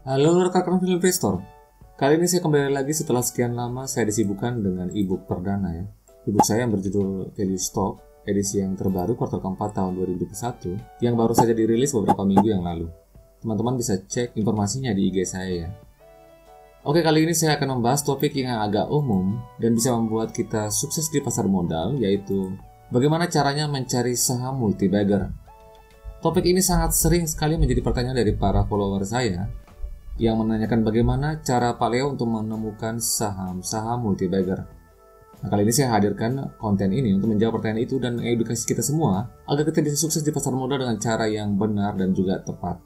Halo rekan-rekan film Investor. Kali ini saya kembali lagi setelah sekian lama saya disibukkan dengan e-book perdana ya. E-book saya yang berjudul Value Stock, edisi yang terbaru kuartal keempat tahun 2021 yang baru saja dirilis beberapa minggu yang lalu. Teman-teman bisa cek informasinya di IG saya ya. Oke, kali ini saya akan membahas topik yang agak umum dan bisa membuat kita sukses di pasar modal, yaitu bagaimana caranya mencari saham multi-bagger. Topik ini sangat sering sekali menjadi pertanyaan dari para follower saya yang menanyakan bagaimana cara Pak Leo untuk menemukan saham-saham multi-bagger. Nah, kali ini saya hadirkan konten ini untuk menjawab pertanyaan itu dan mengedukasi kita semua agar kita bisa sukses di pasar modal dengan cara yang benar dan juga tepat.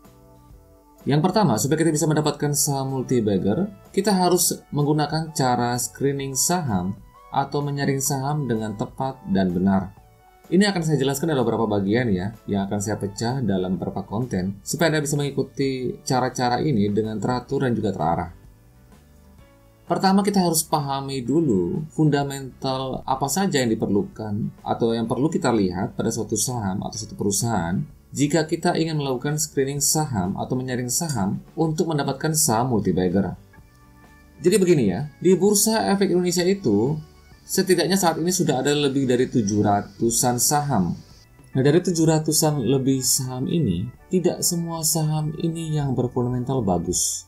Yang pertama, supaya kita bisa mendapatkan saham multi-bagger, kita harus menggunakan cara screening saham atau menyaring saham dengan tepat dan benar. Ini akan saya jelaskan dalam beberapa bagian ya, yang akan saya pecah dalam beberapa konten, supaya Anda bisa mengikuti cara-cara ini dengan teratur dan juga terarah. Pertama, kita harus pahami dulu fundamental apa saja yang diperlukan atau yang perlu kita lihat pada suatu saham atau suatu perusahaan jika kita ingin melakukan screening saham atau menyaring saham untuk mendapatkan saham multi-bagger. Jadi begini ya, di Bursa Efek Indonesia itu setidaknya saat ini sudah ada lebih dari 700-an saham. Nah, dari 700-an lebih saham ini, tidak semua saham ini yang berfundamental bagus.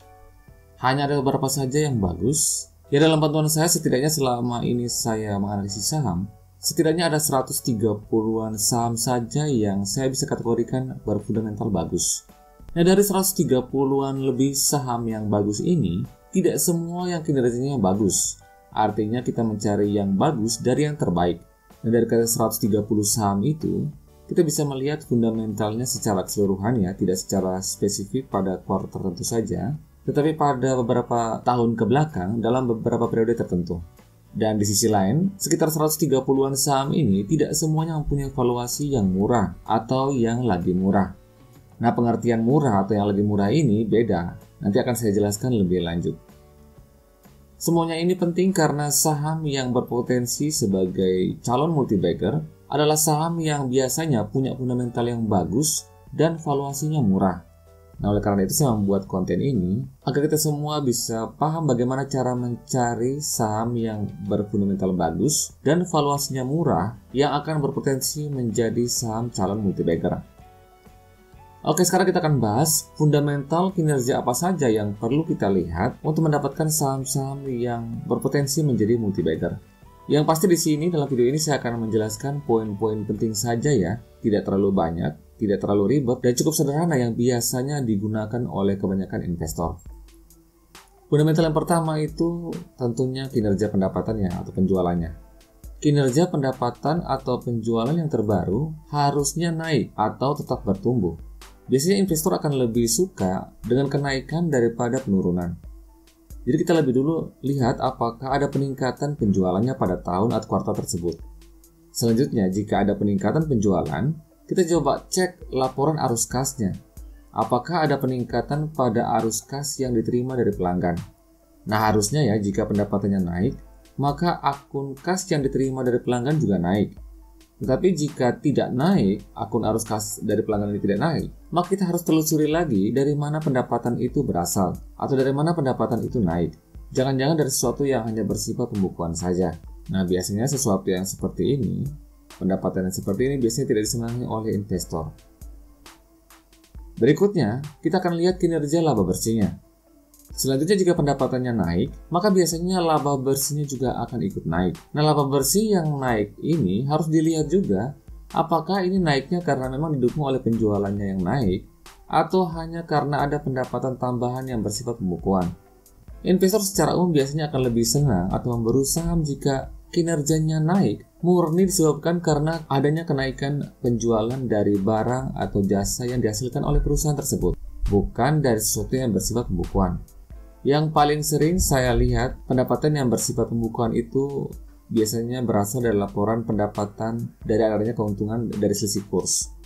Hanya ada beberapa saja yang bagus. Ya, dalam pantauan saya setidaknya selama ini saya menganalisis saham, setidaknya ada 130-an saham saja yang saya bisa kategorikan berfundamental bagus. Nah, dari 130-an lebih saham yang bagus ini, tidak semua yang kinerjanya bagus. Artinya kita mencari yang bagus dari yang terbaik. Nah, dari 130 saham itu, kita bisa melihat fundamentalnya secara keseluruhan ya, tidak secara spesifik pada kuartal tertentu saja, tetapi pada beberapa tahun ke belakang dalam beberapa periode tertentu. Dan di sisi lain, sekitar 130-an saham ini tidak semuanya mempunyai valuasi yang murah atau yang lagi murah. Nah, pengertian murah atau yang lagi murah ini beda. Nanti akan saya jelaskan lebih lanjut. Semuanya ini penting karena saham yang berpotensi sebagai calon multi-bagger adalah saham yang biasanya punya fundamental yang bagus dan valuasinya murah. Nah, oleh karena itu saya membuat konten ini agar kita semua bisa paham bagaimana cara mencari saham yang berfundamental bagus dan valuasinya murah yang akan berpotensi menjadi saham calon multi-bagger. Oke, sekarang kita akan bahas fundamental kinerja apa saja yang perlu kita lihat untuk mendapatkan saham-saham yang berpotensi menjadi multi-bagger. Yang pasti di sini dalam video ini saya akan menjelaskan poin-poin penting saja ya, tidak terlalu banyak, tidak terlalu ribet, dan cukup sederhana yang biasanya digunakan oleh kebanyakan investor. Fundamental yang pertama itu tentunya kinerja pendapatannya atau penjualannya. Kinerja pendapatan atau penjualan yang terbaru harusnya naik atau tetap bertumbuh. Biasanya investor akan lebih suka dengan kenaikan daripada penurunan. Jadi kita lebih dulu lihat apakah ada peningkatan penjualannya pada tahun atau kuartal tersebut. Selanjutnya, jika ada peningkatan penjualan, kita coba cek laporan arus kasnya. Apakah ada peningkatan pada arus kas yang diterima dari pelanggan? Nah, harusnya ya jika pendapatannya naik, maka akun kas yang diterima dari pelanggan juga naik. Tetapi jika tidak naik, akun arus kas dari pelanggan ini tidak naik, maka kita harus telusuri lagi dari mana pendapatan itu berasal, atau dari mana pendapatan itu naik. Jangan-jangan dari sesuatu yang hanya bersifat pembukuan saja. Nah, biasanya sesuatu yang seperti ini, pendapatan yang seperti ini biasanya tidak disenangi oleh investor. Berikutnya, kita akan lihat kinerja laba bersihnya. Selanjutnya, jika pendapatannya naik, maka biasanya laba bersihnya juga akan ikut naik. Nah, laba bersih yang naik ini harus dilihat juga apakah ini naiknya karena memang didukung oleh penjualannya yang naik atau hanya karena ada pendapatan tambahan yang bersifat pembukuan. Investor secara umum biasanya akan lebih senang atau memburu saham jika kinerjanya naik murni disebabkan karena adanya kenaikan penjualan dari barang atau jasa yang dihasilkan oleh perusahaan tersebut, bukan dari sesuatu yang bersifat pembukuan. Yang paling sering saya lihat pendapatan yang bersifat pembukuan itu biasanya berasal dari laporan pendapatan dari adanya keuntungan dari selisih kurs.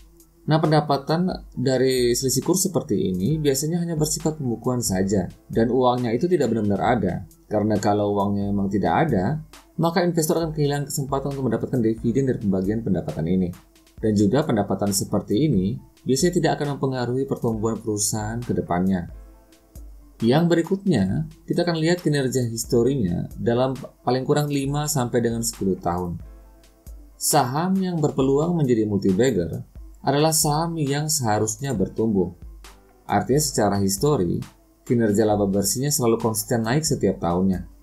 Nah, pendapatan dari selisih kurs seperti ini biasanya hanya bersifat pembukuan saja dan uangnya itu tidak benar-benar ada. Karena kalau uangnya memang tidak ada, maka investor akan kehilangan kesempatan untuk mendapatkan dividen dari pembagian pendapatan ini. Dan juga pendapatan seperti ini biasanya tidak akan mempengaruhi pertumbuhan perusahaan ke depannya. Yang berikutnya, kita akan lihat kinerja historinya dalam paling kurang 5 sampai dengan 10 tahun. Saham yang berpeluang menjadi multi-bagger adalah saham yang seharusnya bertumbuh. Artinya secara histori, kinerja laba bersihnya selalu konsisten naik setiap tahunnya.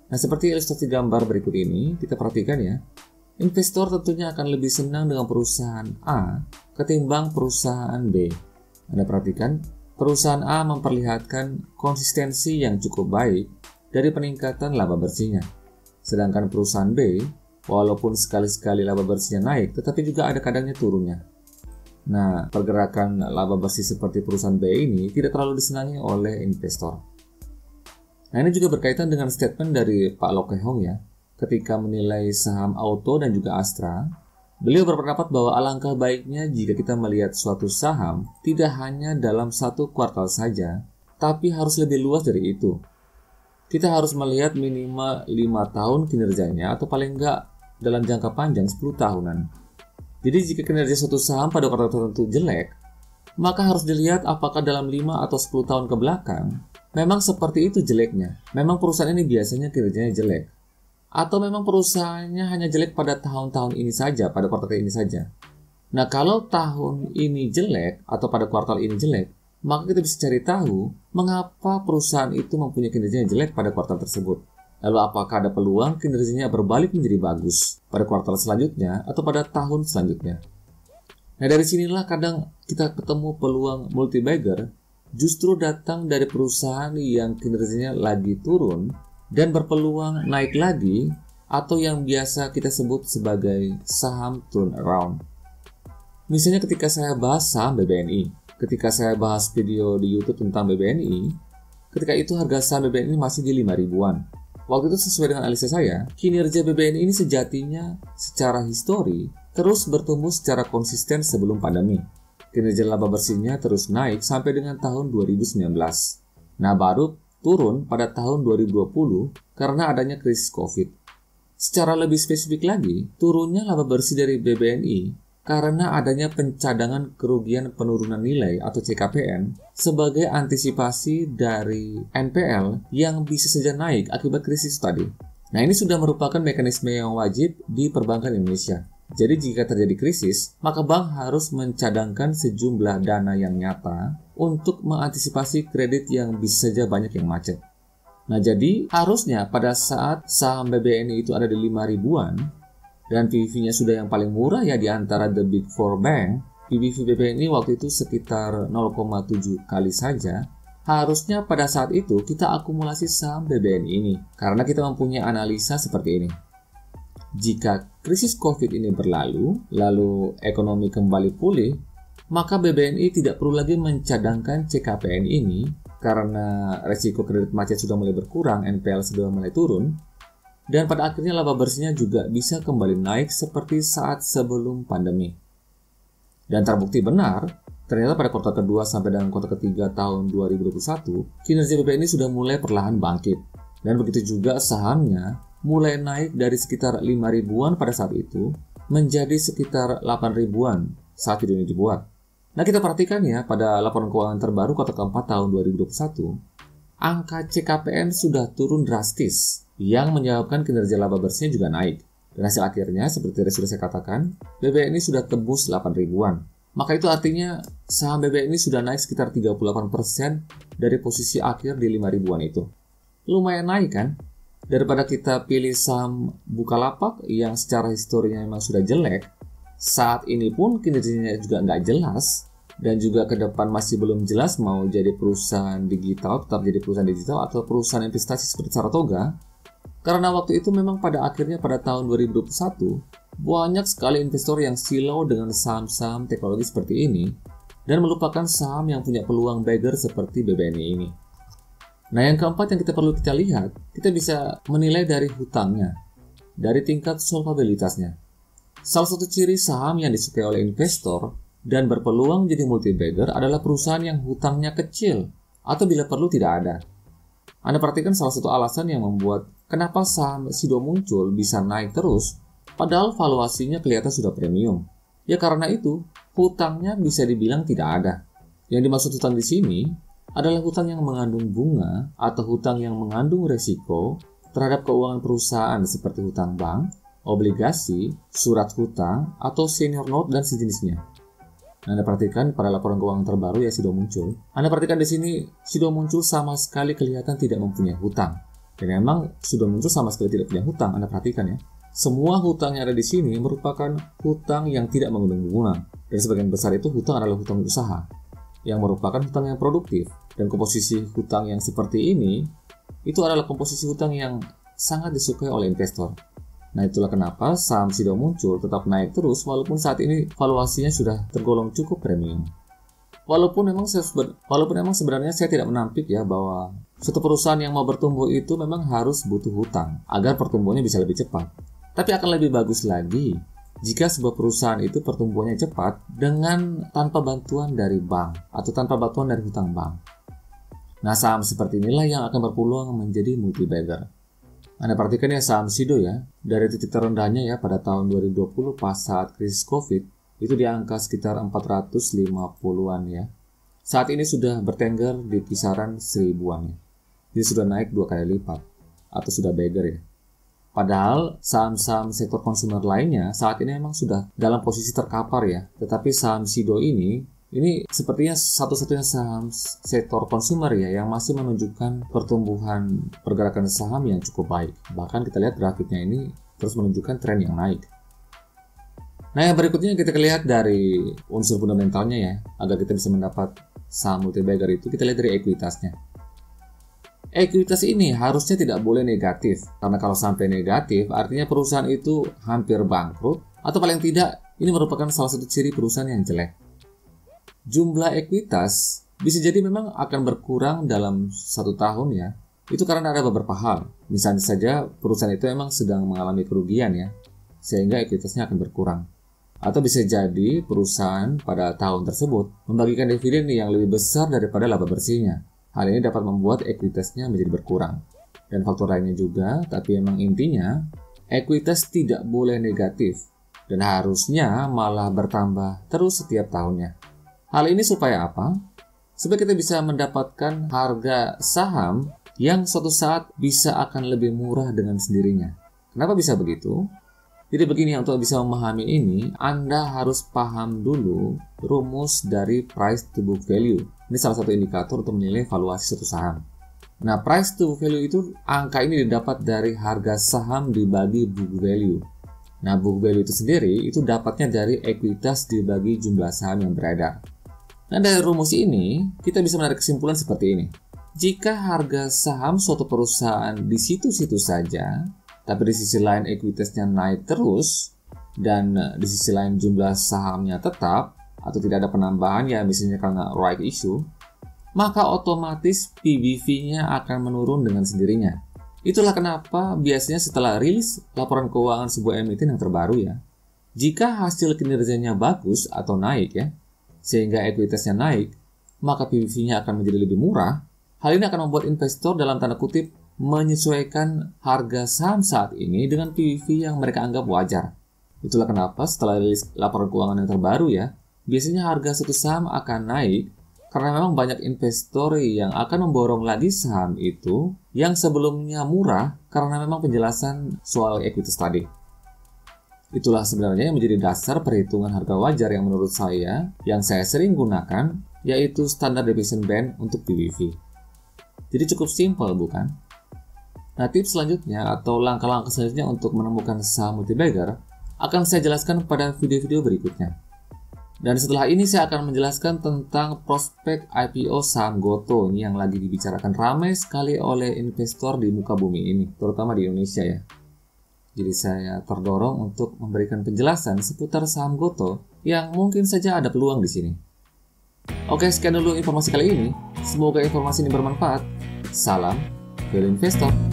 Nah, seperti ilustrasi gambar berikut ini, kita perhatikan ya. Investor tentunya akan lebih senang dengan perusahaan A ketimbang perusahaan B. Anda perhatikan, perusahaan A memperlihatkan konsistensi yang cukup baik dari peningkatan laba bersihnya. Sedangkan perusahaan B, walaupun sekali-sekali laba bersihnya naik, tetapi juga ada kadangnya turunnya. Nah, pergerakan laba bersih seperti perusahaan B ini tidak terlalu disenangi oleh investor. Nah, ini juga berkaitan dengan statement dari Pak Loke Hong ya. Ketika menilai saham Auto dan juga Astra, beliau berpendapat bahwa alangkah baiknya jika kita melihat suatu saham tidak hanya dalam satu kuartal saja, tapi harus lebih luas dari itu. Kita harus melihat minimal 5 tahun kinerjanya atau paling enggak dalam jangka panjang 10 tahunan. Jadi jika kinerja suatu saham pada kuartal tertentu jelek, maka harus dilihat apakah dalam 5 atau 10 tahun ke belakang memang seperti itu jeleknya. Memang perusahaan ini biasanya kinerjanya jelek. Atau memang perusahaannya hanya jelek pada tahun-tahun ini saja, pada kuartal ini saja. Nah, kalau tahun ini jelek atau pada kuartal ini jelek, maka kita bisa cari tahu mengapa perusahaan itu mempunyai kinerja yang jelek pada kuartal tersebut. Lalu apakah ada peluang kinerjanya berbalik menjadi bagus pada kuartal selanjutnya atau pada tahun selanjutnya. Nah, dari sinilah kadang kita ketemu peluang multi-bagger justru datang dari perusahaan yang kinerjanya lagi turun dan berpeluang naik lagi atau yang biasa kita sebut sebagai saham turnaround. Misalnya ketika saya bahas saham BBNI, ketika saya bahas video di YouTube tentang BBNI, ketika itu harga saham BBNI masih di 5 ribuan. Waktu itu sesuai dengan analisa saya, kinerja BBNI ini sejatinya secara histori terus bertumbuh secara konsisten sebelum pandemi. Kinerja laba bersihnya terus naik sampai dengan tahun 2019. Nah, baru turun pada tahun 2020 karena adanya krisis COVID. Secara lebih spesifik lagi, turunnya laba bersih dari BBNI karena adanya pencadangan kerugian penurunan nilai atau CKPN sebagai antisipasi dari NPL yang bisa saja naik akibat krisis tadi. Nah, ini sudah merupakan mekanisme yang wajib di perbankan Indonesia. Jadi jika terjadi krisis, maka bank harus mencadangkan sejumlah dana yang nyata untuk mengantisipasi kredit yang bisa saja banyak yang macet. Nah, jadi harusnya pada saat saham BBNI itu ada di 5 ribuan, dan PBV-nya sudah yang paling murah ya di antara the big four bank, PBV BBNI waktu itu sekitar 0,7 kali saja. Harusnya pada saat itu kita akumulasi saham BBNI ini, karena kita mempunyai analisa seperti ini. Jika krisis COVID ini berlalu, lalu ekonomi kembali pulih, maka BBNI tidak perlu lagi mencadangkan CKPN ini karena resiko kredit macet sudah mulai berkurang, NPL sudah mulai turun, dan pada akhirnya laba bersihnya juga bisa kembali naik seperti saat sebelum pandemi. Dan terbukti benar, ternyata pada kuartal kedua sampai dengan kuartal ketiga tahun 2021, kinerja BBNI sudah mulai perlahan bangkit. Dan begitu juga sahamnya mulai naik dari sekitar 5 ribuan pada saat itu menjadi sekitar 8 ribuan saat video ini dibuat. Nah, kita perhatikan ya, pada laporan keuangan terbaru kuartal keempat tahun 2021, angka CKPN sudah turun drastis, yang menyebabkan kinerja laba bersihnya juga naik. Dan hasil akhirnya, seperti yang sudah saya katakan, BBNI sudah tembus 8 ribuan. Maka itu artinya saham BBNI sudah naik sekitar 38% dari posisi akhir di 5 ribuan itu. Lumayan naik kan? Daripada kita pilih saham Bukalapak yang secara historinya memang sudah jelek, saat ini pun kinerjanya juga nggak jelas, dan juga ke depan masih belum jelas mau jadi perusahaan digital, tetap jadi perusahaan digital atau perusahaan investasi seperti Saratoga. Karena waktu itu memang pada akhirnya pada tahun 2021, banyak sekali investor yang silau dengan saham-saham teknologi seperti ini dan melupakan saham yang punya peluang bagger seperti BBNI ini. Nah, yang keempat yang kita lihat, kita bisa menilai dari hutangnya, dari tingkat solvabilitasnya. Salah satu ciri saham yang disukai oleh investor dan berpeluang jadi multi-bagger adalah perusahaan yang hutangnya kecil atau bila perlu tidak ada. Anda perhatikan salah satu alasan yang membuat kenapa saham Sido muncul bisa naik terus, padahal valuasinya kelihatan sudah premium. Ya karena itu, hutangnya bisa dibilang tidak ada. Yang dimaksud hutang di sini adalah hutang yang mengandung bunga atau hutang yang mengandung resiko terhadap keuangan perusahaan seperti hutang bank, obligasi, surat hutang, atau senior note dan sejenisnya. Anda perhatikan pada laporan keuangan terbaru ya Sido muncul. Anda perhatikan di sini Sido muncul sama sekali kelihatan tidak mempunyai hutang. Dan memang Sido muncul sama sekali tidak punya hutang. Anda perhatikan ya. Semua hutang yang ada di sini merupakan hutang yang tidak mengandung bunga. Dan sebagian besar itu hutang adalah hutang usaha yang merupakan hutang yang produktif. Dan komposisi hutang yang seperti ini itu adalah komposisi hutang yang sangat disukai oleh investor. Nah, itulah kenapa saham Sido muncul tetap naik terus walaupun saat ini valuasinya sudah tergolong cukup premium. Walaupun memang sebenarnya saya tidak menampik ya bahwa suatu perusahaan yang mau bertumbuh itu memang harus butuh hutang agar pertumbuhannya bisa lebih cepat. Tapi akan lebih bagus lagi jika sebuah perusahaan itu pertumbuhannya cepat dengan tanpa bantuan dari bank atau tanpa bantuan dari hutang bank. Nah, saham seperti inilah yang akan berpeluang menjadi multi-bagger. Anda perhatikan ya saham Sido ya, dari titik terendahnya ya pada tahun 2020 pas saat krisis COVID, itu di angka sekitar 450-an ya. Saat ini sudah bertengger di kisaran 1000-an ya. Jadi sudah naik 2 kali lipat, atau sudah bagger ya. Padahal saham-saham sektor konsumer lainnya saat ini memang sudah dalam posisi terkapar ya. Tetapi saham Sido ini sepertinya satu-satunya saham sektor konsumer ya yang masih menunjukkan pertumbuhan pergerakan saham yang cukup baik. Bahkan kita lihat grafiknya ini terus menunjukkan tren yang naik. Nah, yang berikutnya kita lihat dari unsur fundamentalnya ya, agar kita bisa mendapat saham multi-bagger itu kita lihat dari ekuitasnya. Ekuitas ini harusnya tidak boleh negatif, karena kalau sampai negatif artinya perusahaan itu hampir bangkrut atau paling tidak ini merupakan salah satu ciri perusahaan yang jelek. Jumlah ekuitas bisa jadi memang akan berkurang dalam 1 tahun ya. Itu karena ada beberapa hal. Misalnya saja perusahaan itu memang sedang mengalami kerugian ya, sehingga ekuitasnya akan berkurang. Atau bisa jadi perusahaan pada tahun tersebut membagikan dividen yang lebih besar daripada laba bersihnya. Hal ini dapat membuat ekuitasnya menjadi berkurang. Dan faktor lainnya juga, tapi memang intinya ekuitas tidak boleh negatif dan harusnya malah bertambah terus setiap tahunnya. Hal ini supaya apa? Supaya kita bisa mendapatkan harga saham yang suatu saat bisa akan lebih murah dengan sendirinya. Kenapa bisa begitu? Jadi begini, untuk bisa memahami ini, Anda harus paham dulu rumus dari price to book value. Ini salah satu indikator untuk menilai valuasi suatu saham. Nah, price to book value itu angka ini didapat dari harga saham dibagi book value. Nah, book value itu sendiri itu dapatnya dari ekuitas dibagi jumlah saham yang beredar. Nah, dari rumus ini, kita bisa menarik kesimpulan seperti ini. Jika harga saham suatu perusahaan di situ-situ saja, tapi di sisi lain ekuitasnya naik terus, dan di sisi lain jumlah sahamnya tetap, atau tidak ada penambahan ya misalnya karena right issue, maka otomatis PBV-nya akan menurun dengan sendirinya. Itulah kenapa biasanya setelah rilis laporan keuangan sebuah emiten yang terbaru ya, jika hasil kinerjanya bagus atau naik ya, sehingga ekuitasnya naik, maka PBV-nya akan menjadi lebih murah. Hal ini akan membuat investor dalam tanda kutip menyesuaikan harga saham saat ini dengan PBV yang mereka anggap wajar. Itulah kenapa setelah rilis laporan keuangan yang terbaru ya, biasanya harga suatu saham akan naik karena memang banyak investor yang akan memborong lagi saham itu yang sebelumnya murah karena memang penjelasan soal ekuitas tadi. Itulah sebenarnya yang menjadi dasar perhitungan harga wajar yang menurut saya, yang saya sering gunakan, yaitu Standard Deviation Band untuk PBV. Jadi cukup simpel bukan? Nah, tips selanjutnya atau langkah-langkah selanjutnya untuk menemukan saham multi-bagger akan saya jelaskan pada video-video berikutnya. Dan setelah ini saya akan menjelaskan tentang prospek IPO saham Gotoh ini yang lagi dibicarakan ramai sekali oleh investor di muka bumi ini, terutama di Indonesia ya. Jadi saya terdorong untuk memberikan penjelasan seputar saham Gotoh yang mungkin saja ada peluang di sini. Oke, sekian dulu informasi kali ini. Semoga informasi ini bermanfaat. Salam Value Investor.